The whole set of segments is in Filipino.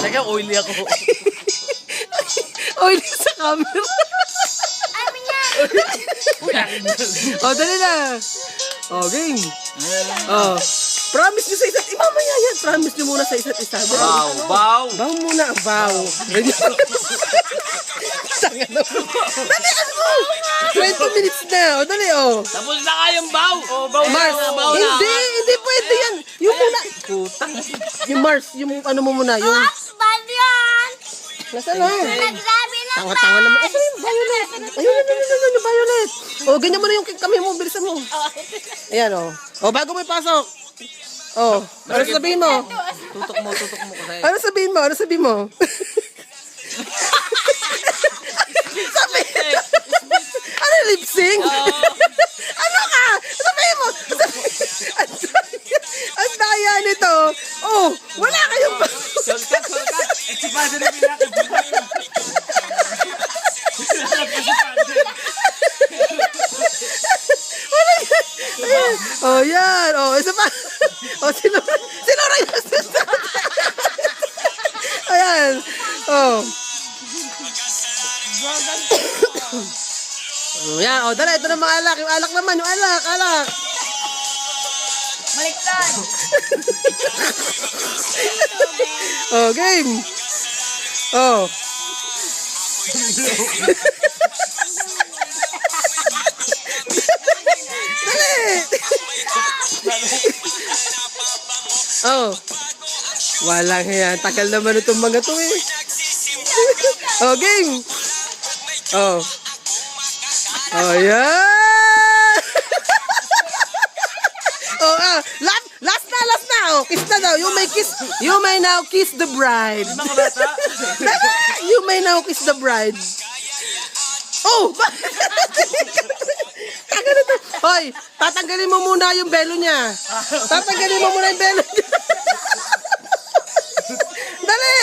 Kaya oily ako. Oily sa camera. O, dali na. O, game. O, promise nyo sa isa't isa. Mamaya yan. Promise nyo muna sa isa't isa. Bow, bow. Bow muna. Bow. Ganyan. Tanga na po. Dali, ano mo? 20 minutes na. O, dali, o. Tapos na kayong bow. Oh, bow Mars, hindi pwede yan. Yung muna. Putang. Yung Mars, yung ano mo muna. Yung, nasaan na? Tanga-tanga naman. Asa yung violet? Ayun, yung violet. O, ganyan mo na yung kami mo. Bilisan mo. Ayan, o. O, bago mo ipasok. O, ano sabihin mo? Tutok mo kasi. Ano sabihin mo? Ano sabihin mo? Sabi, ano lip sync? Ano ka? Sabihin mo. Ang daya nito. Oh, wala kayong Shortcut. Si Father na pinaka. Oh, yan. Oh, isa pa. Oh, sinura yung assistant. Ayan. Oh. Oh, yan. Oh, dala. Ito na mga alak. Yung alak naman. Yung alak. Baliktad. Oh, game. Oh. Oh. Walang yan. Tagal naman itong mga to eh. Oh, game. Oh. Oh, yan. Oh, last na. Oh, kiss na daw. You may now kiss the bride. Mga bata. You may now kiss the bride. Oh! Tagal na to. Hoy, tatanggalin mo muna yung belo niya. Tatanggalin mo muna yung belo niya. Dali!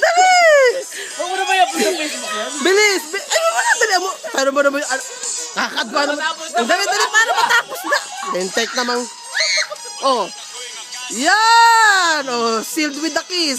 Dali! Huwag mo na ba i-upload sa Facebook yan? Bilis! Ay, wala, dali mo. Paano mo naman, kakadwa naman. Dali, paano matapos na? Then take namang. Oh. Yan! Oh, sealed with the kiss.